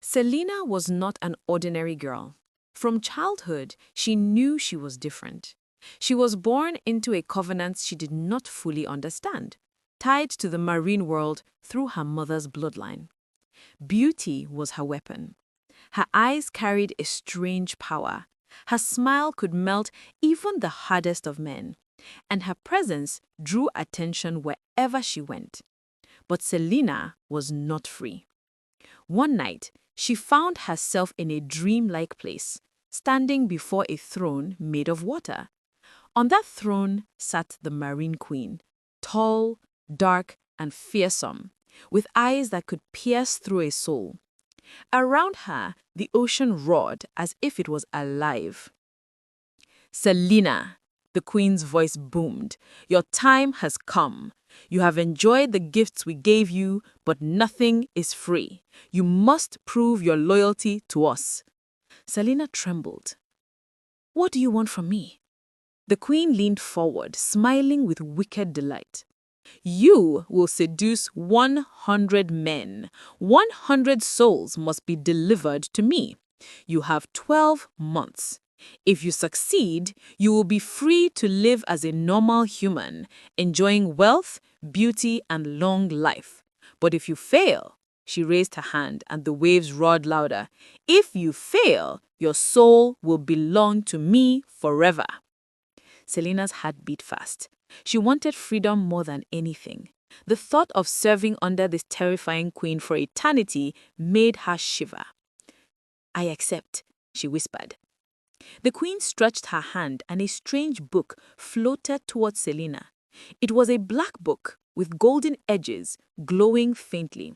Selina was not an ordinary girl. From childhood, she knew she was different. She was born into a covenant she did not fully understand, tied to the marine world through her mother's bloodline. Beauty was her weapon. Her eyes carried a strange power. Her smile could melt even the hardest of men, and her presence drew attention wherever she went. But Selina was not free. One night, she found herself in a dreamlike place, standing before a throne made of water. On that throne sat the Marine Queen, tall, dark, and fearsome, with eyes that could pierce through a soul. Around her, the ocean roared as if it was alive. "Selina," the Queen's voice boomed, "your time has come. You have enjoyed the gifts we gave you, but nothing is free. You must prove your loyalty to us." Selina trembled. "What do you want from me?" The Queen leaned forward, smiling with wicked delight. "You will seduce 100 men. 100 souls must be delivered to me. You have 12 months. If you succeed, you will be free to live as a normal human, enjoying wealth, beauty, and long life. But if you fail," she raised her hand and the waves roared louder, "if you fail, your soul will belong to me forever." Selina's heart beat fast. She wanted freedom more than anything. The thought of serving under this terrifying queen for eternity made her shiver. "I accept," she whispered. The queen stretched her hand and a strange book floated towards Selina. It was a black book with golden edges glowing faintly.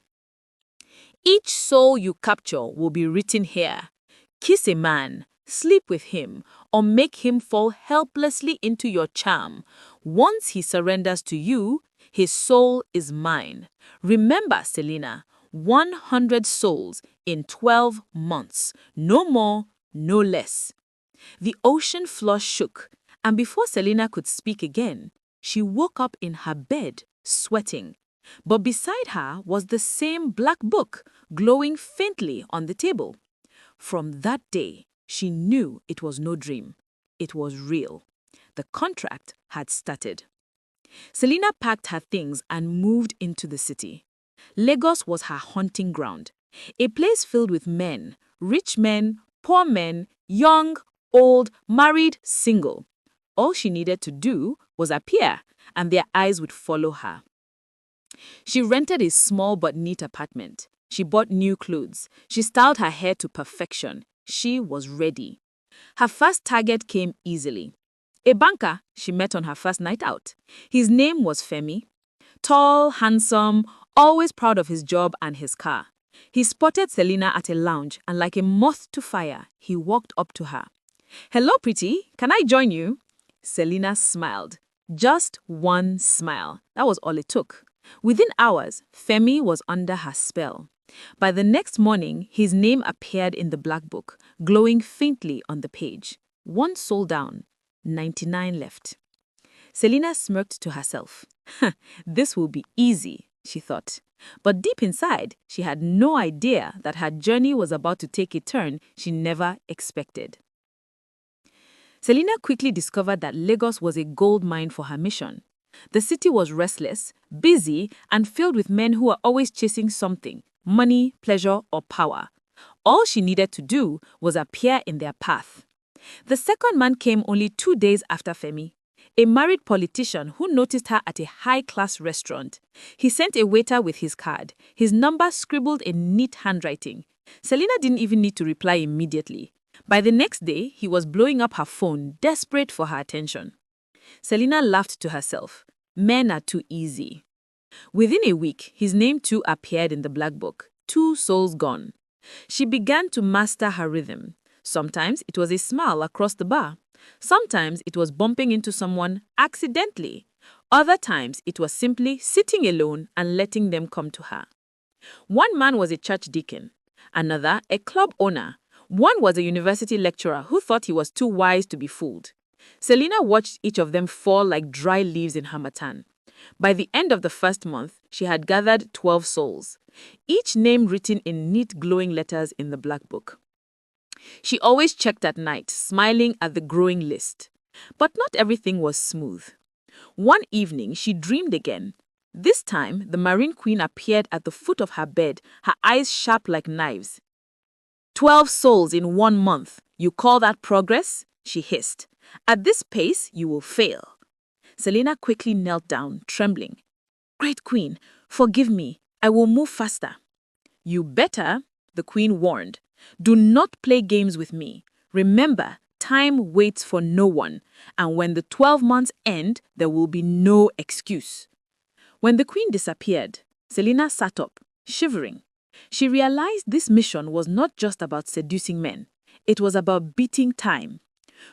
"Each soul you capture will be written here. Kiss a man, sleep with him, or make him fall helplessly into your charm. Once he surrenders to you, his soul is mine. Remember, Selina, 100 souls in 12 months. No more, no less." The ocean floor shook, and before Selina could speak again, she woke up in her bed, sweating. But beside her was the same black book, glowing faintly on the table. From that day, she knew it was no dream. It was real. The contract had started. Selina packed her things and moved into the city. Lagos was her hunting ground, a place filled with men, rich men, poor men, young, old, married, single. All she needed to do was appear, and their eyes would follow her. She rented a small but neat apartment. She bought new clothes. She styled her hair to perfection. She was ready. Her first target came easily. A banker she met on her first night out. His name was Femi. Tall, handsome, always proud of his job and his car. He spotted Selina at a lounge, and like a moth to fire, he walked up to her. "Hello, pretty. Can I join you?" Selina smiled. Just one smile. That was all it took. Within hours, Femi was under her spell. By the next morning, his name appeared in the black book, glowing faintly on the page. 1 soul down, 99 left. Selina smirked to herself. "This will be easy," she thought. But deep inside, she had no idea that her journey was about to take a turn she never expected. Selina quickly discovered that Lagos was a gold mine for her mission. The city was restless, busy, and filled with men who were always chasing something: money, pleasure, or power. All she needed to do was appear in their path. The second man came only 2 days after Femi, a married politician who noticed her at a high-class restaurant. He sent a waiter with his card, his number scribbled in neat handwriting. Selina didn't even need to reply immediately. By the next day, he was blowing up her phone, desperate for her attention. Selina laughed to herself. Men are too easy. Within a week, his name too appeared in the black book. 2 souls gone. She began to master her rhythm. Sometimes it was a smile across the bar. Sometimes it was bumping into someone accidentally. Other times it was simply sitting alone and letting them come to her. One man was a church deacon, another a club owner. One was a university lecturer who thought he was too wise to be fooled. Selina watched each of them fall like dry leaves in harmattan. By the end of the first month, she had gathered 12 souls, each name written in neat glowing letters in the black book. She always checked at night, smiling at the growing list. But not everything was smooth. One evening, she dreamed again. This time, the Marine Queen appeared at the foot of her bed, her eyes sharp like knives. 12 souls in 1 month. You call that progress? She hissed. At this pace, you will fail. Selina quickly knelt down, trembling. Great Queen, forgive me. I will move faster. You better, the Queen warned. Do not play games with me. Remember, time waits for no one, and when the 12 months end, there will be no excuse. When the Queen disappeared, Selina sat up, shivering. She realized this mission was not just about seducing men. It was about beating time.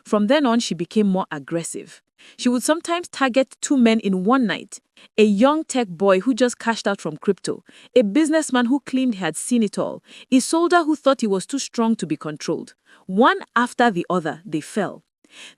From then on, she became more aggressive. She would sometimes target 2 men in one night. A young tech boy who just cashed out from crypto, a businessman who claimed he had seen it all, a soldier who thought he was too strong to be controlled. One after the other, they fell.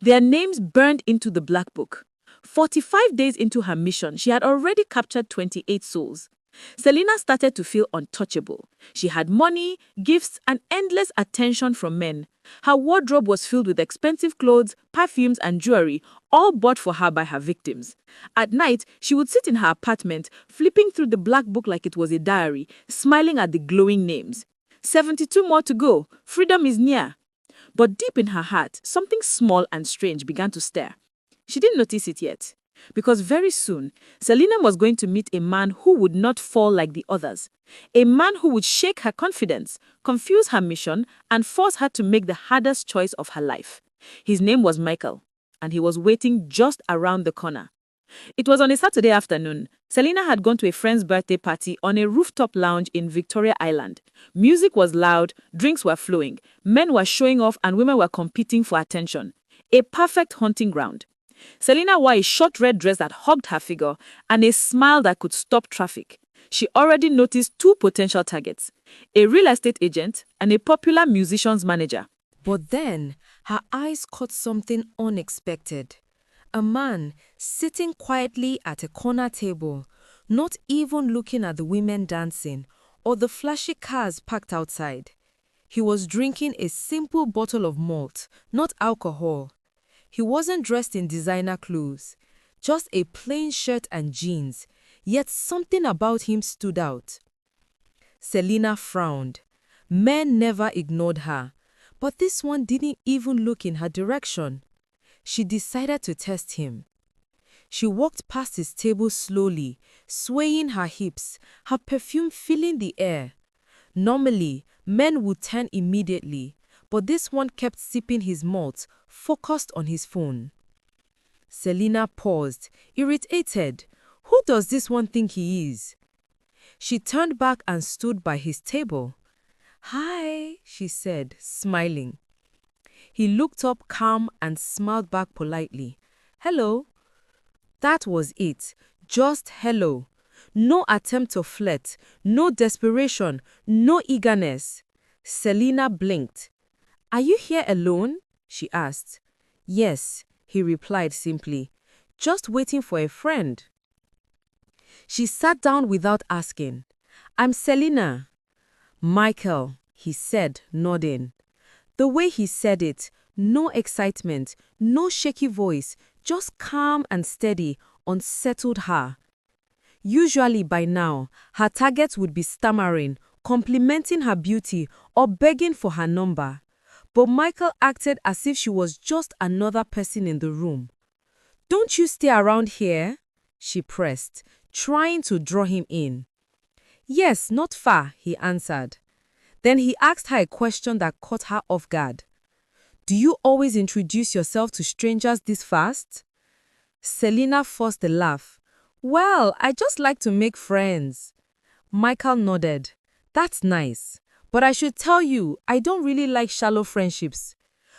Their names burned into the black book. 45 days into her mission, she had already captured 28 souls. Selina started to feel untouchable. She had money, gifts, and endless attention from men. Her wardrobe was filled with expensive clothes, perfumes, and jewelry, all bought for her by her victims. At night, she would sit in her apartment, flipping through the black book like it was a diary, smiling at the glowing names. 72 more to go. Freedom is near. But deep in her heart, something small and strange began to stir. She didn't notice it yet. Because very soon, Selina was going to meet a man who would not fall like the others. A man who would shake her confidence, confuse her mission, and force her to make the hardest choice of her life. His name was Michael, and he was waiting just around the corner. It was on a Saturday afternoon. Selina had gone to a friend's birthday party on a rooftop lounge in Victoria Island. Music was loud, drinks were flowing, men were showing off, and women were competing for attention. A perfect hunting ground. Selina wore a short red dress that hugged her figure and a smile that could stop traffic. She already noticed 2 potential targets, a real estate agent and a popular musician's manager. But then, her eyes caught something unexpected. A man sitting quietly at a corner table, not even looking at the women dancing or the flashy cars parked outside. He was drinking a simple bottle of malt, not alcohol. He wasn't dressed in designer clothes, just a plain shirt and jeans, yet something about him stood out. Selina frowned. Men never ignored her, but this one didn't even look in her direction. She decided to test him. She walked past his table slowly, swaying her hips, her perfume filling the air. Normally, men would turn immediately, but this one kept sipping his malt, focused on his phone. Selina paused, irritated. Who does this one think he is? She turned back and stood by his table. Hi, she said, smiling. He looked up calm and smiled back politely. Hello. That was it. Just hello. No attempt to flirt, no desperation, no eagerness. Selina blinked. Are you here alone? She asked. Yes, he replied simply. Just waiting for a friend. She sat down without asking. I'm Selina. Michael, he said, nodding. The way he said it, no excitement, no shaky voice, just calm and steady, unsettled her. Usually by now, her targets would be stammering, complimenting her beauty, or begging for her number. But Michael acted as if she was just another person in the room. Don't you stay around here? She pressed, trying to draw him in. Yes, not far, he answered. Then he asked her a question that caught her off guard. Do you always introduce yourself to strangers this fast? Selina forced a laugh. Well, I just like to make friends. Michael nodded. That's nice. But I should tell you, I don't really like shallow friendships.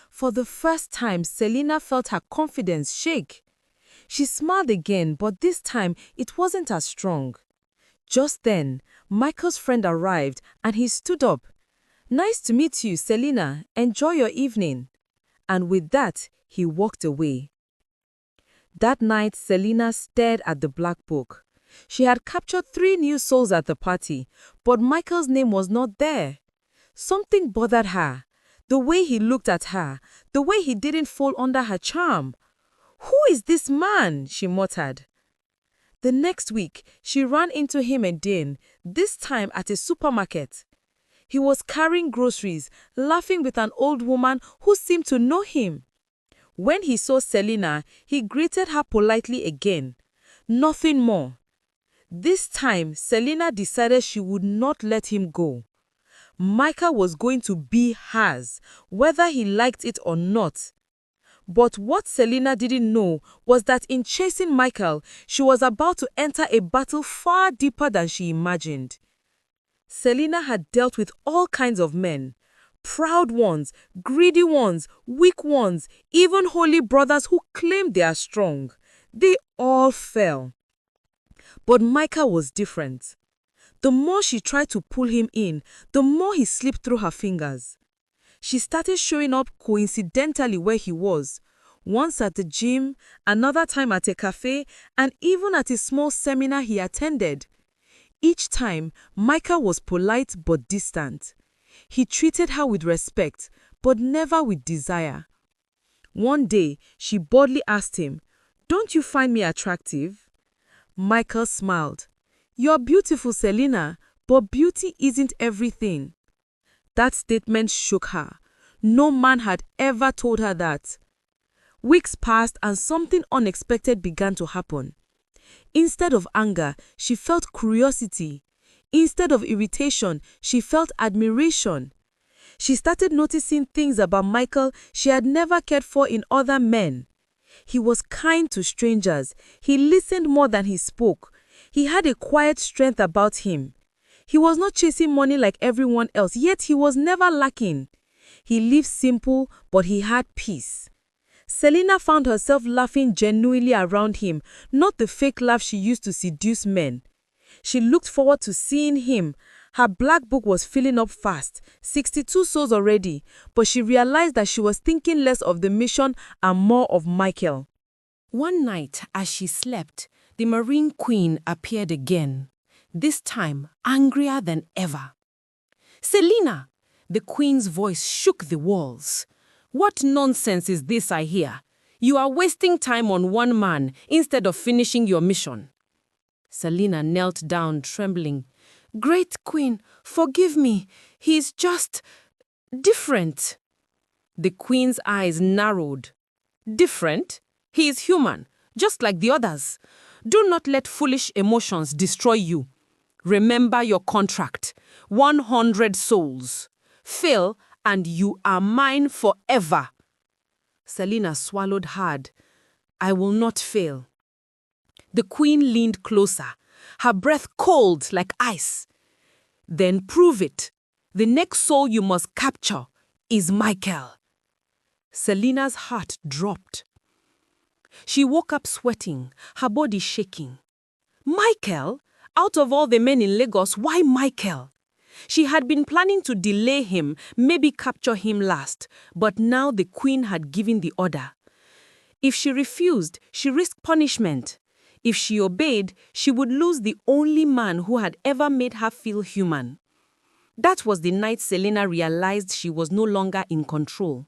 For the first time, Selina felt her confidence shake. She smiled again, but this time it wasn't as strong. Just then, Michael's friend arrived and he stood up. Nice to meet you, Selina. Enjoy your evening. And with that, he walked away. That night, Selina stared at the black book. She had captured 3 new souls at the party, but Michael's name was not there. Something bothered her. The way he looked at her, the way he didn't fall under her charm. "Who is this man?" she muttered. The next week, she ran into him again, this time at a supermarket. He was carrying groceries, laughing with an old woman who seemed to know him. When he saw Selina, he greeted her politely again. Nothing more. This time, Selina decided she would not let him go. Michael was going to be hers, whether he liked it or not. But what Selina didn't know was that in chasing Michael, she was about to enter a battle far deeper than she imagined. Selina had dealt with all kinds of men. Proud ones, greedy ones, weak ones, even holy brothers who claimed they are strong. They all fell. But Michael was different. The more she tried to pull him in, the more he slipped through her fingers. She started showing up coincidentally where he was. Once at the gym, another time at a cafe, and even at a small seminar he attended. Each time, Michael was polite but distant. He treated her with respect, but never with desire. One day, she boldly asked him, "Don't you find me attractive?" Michael smiled. "You're beautiful, Selina, but beauty isn't everything." That statement shook her. No man had ever told her that. Weeks passed and something unexpected began to happen. Instead of anger, she felt curiosity. Instead of irritation, she felt admiration. She started noticing things about Michael she had never cared for in other men. He was kind to strangers. He listened more than he spoke. He had a quiet strength about him. He was not chasing money like everyone else, yet he was never lacking. He lived simple, but he had peace. Selina found herself laughing genuinely around him, not the fake laugh she used to seduce men. She looked forward to seeing him. Her black book was filling up fast, 62 souls already, but she realized that she was thinking less of the mission and more of Michael. One night, as she slept, the Marine Queen appeared again, this time angrier than ever. "Selina!" The Queen's voice shook the walls. "What nonsense is this I hear? You are wasting time on one man instead of finishing your mission." Selina knelt down, trembling. "Great Queen, forgive me. He's just different." The Queen's eyes narrowed. "Different? He is human, just like the others. Do not let foolish emotions destroy you. Remember your contract. 100 souls. Fail, and you are mine forever." Selina swallowed hard. "I will not fail." The Queen leaned closer, her breath cold like ice. "Then prove it. The next soul you must capture is Michael." Selina's heart dropped. She woke up sweating, her body shaking. Michael? Out of all the men in Lagos, why Michael? She had been planning to delay him, maybe capture him last, but now the Queen had given the order. If she refused, she risked punishment. If she obeyed, she would lose the only man who had ever made her feel human. That was the night Selina realized she was no longer in control.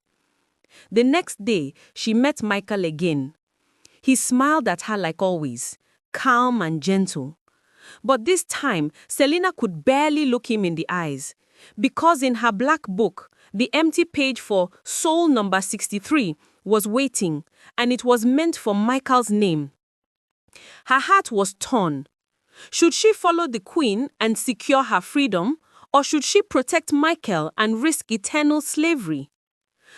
The next day, she met Michael again. He smiled at her like always, calm and gentle. But this time, Selina could barely look him in the eyes, because in her black book, the empty page for soul number 63 was waiting, and it was meant for Michael's name. Her heart was torn. Should she follow the Queen and secure her freedom, or should she protect Michael and risk eternal slavery?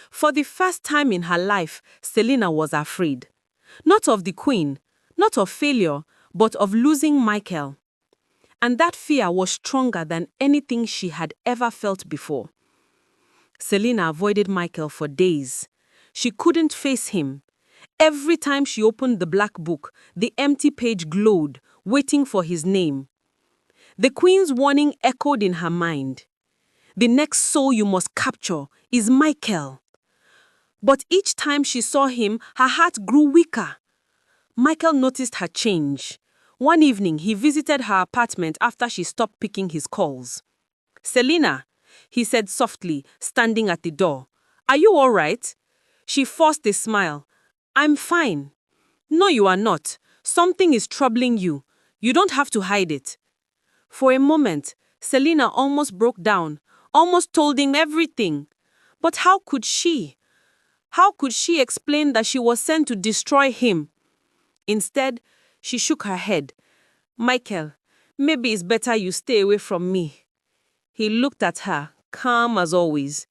For the first time in her life, Selina was afraid. Not of the Queen, not of failure, but of losing Michael. And that fear was stronger than anything she had ever felt before. Selina avoided Michael for days. She couldn't face him. Every time she opened the black book, the empty page glowed, waiting for his name. The Queen's warning echoed in her mind. The next soul you must capture is Michael. But each time she saw him, her heart grew weaker. Michael noticed her change. One evening, he visited her apartment after she stopped picking his calls. "Selina," he said softly, standing at the door. "Are you all right?" She forced a smile. "I'm fine." "No, you are not. Something is troubling you. You don't have to hide it." For a moment, Selina almost broke down, almost told him everything. But how could she? How could she explain that she was sent to destroy him? Instead, she shook her head. "Michael, maybe it's better you stay away from me." He looked at her, calm as always.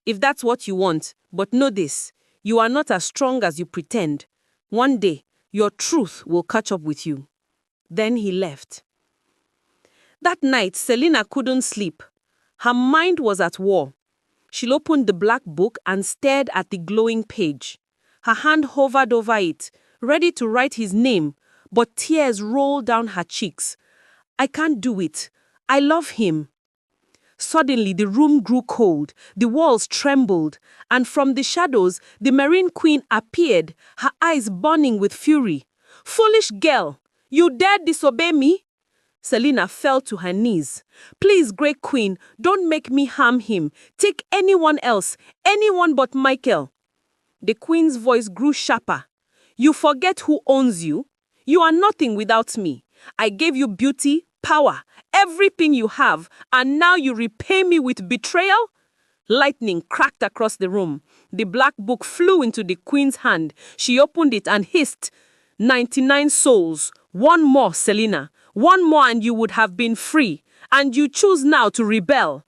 "If that's what you want, but know this, you are not as strong as you pretend. One day, your truth will catch up with you." Then he left. That night, Selina couldn't sleep. Her mind was at war. She opened the black book and stared at the glowing page. Her hand hovered over it, ready to write his name, but tears rolled down her cheeks. "I can't do it. I love him." Suddenly, the room grew cold, the walls trembled, and from the shadows, the Marine Queen appeared, her eyes burning with fury. "Foolish girl! You dare disobey me?" Selina fell to her knees. "Please, Great Queen, don't make me harm him. Take anyone else, anyone but Michael." The Queen's voice grew sharper. "You forget who owns you? You are nothing without me. I gave you beauty, power, everything you have, and now you repay me with betrayal?" Lightning cracked across the room. The black book flew into the Queen's hand. She opened it and hissed, "99 souls. One more, Selina. One more and you would have been free. And you choose now to rebel."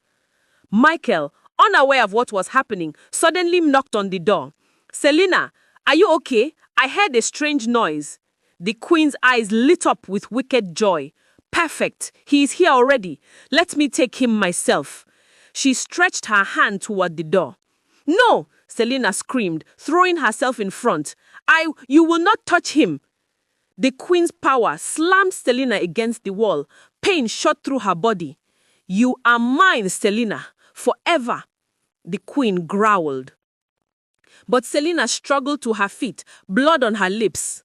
Michael, unaware of what was happening, suddenly knocked on the door. "Selina, are you okay? I heard a strange noise." The Queen's eyes lit up with wicked joy. "Perfect. He is here already. Let me take him myself." She stretched her hand toward the door. "No!" Selina screamed, throwing herself in front. You will not touch him." The Queen's power slammed Selina against the wall. Pain shot through her body. "You are mine, Selina, forever," the Queen growled. But Selina struggled to her feet, blood on her lips.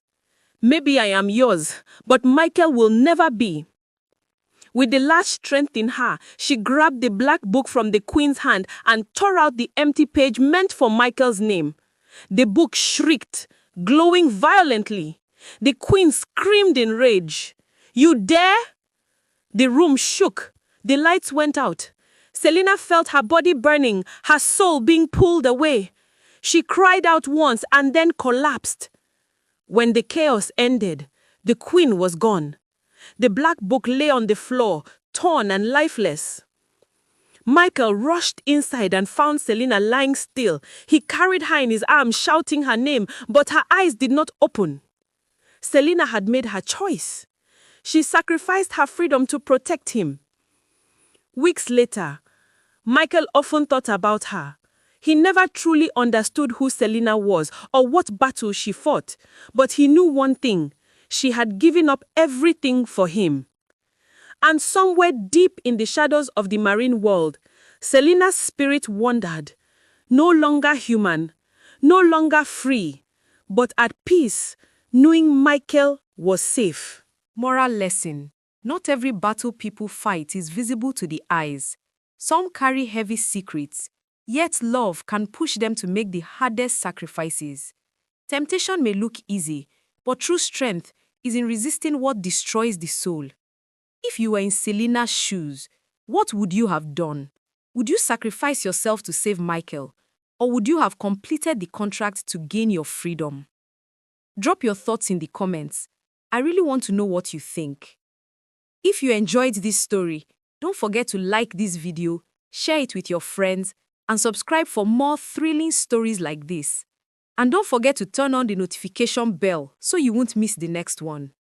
"Maybe I am yours, but Michael will never be." With the last strength in her, she grabbed the black book from the Queen's hand and tore out the empty page meant for Michael's name. The book shrieked, glowing violently. The Queen screamed in rage. "You dare?" The room shook. The lights went out. Selina felt her body burning, her soul being pulled away. She cried out once and then collapsed. When the chaos ended, the Queen was gone. The black book lay on the floor, torn and lifeless. Michael rushed inside and found Selina lying still. He carried her in his arms, shouting her name, but her eyes did not open. Selina had made her choice. She sacrificed her freedom to protect him. Weeks later, Michael often thought about her. He never truly understood who Selina was or what battle she fought, but he knew one thing: she had given up everything for him. And somewhere deep in the shadows of the marine world, Selina's spirit wandered, no longer human, no longer free, but at peace, knowing Michael was safe. Moral lesson: not every battle people fight is visible to the eyes. Some carry heavy secrets, yet love can push them to make the hardest sacrifices. Temptation may look easy, but true strength is in resisting what destroys the soul. If you were in Selina's shoes, what would you have done? Would you sacrifice yourself to save Michael, or would you have completed the contract to gain your freedom? Drop your thoughts in the comments. I really want to know what you think. If you enjoyed this story, don't forget to like this video, share it with your friends, and subscribe for more thrilling stories like this. And don't forget to turn on the notification bell so you won't miss the next one.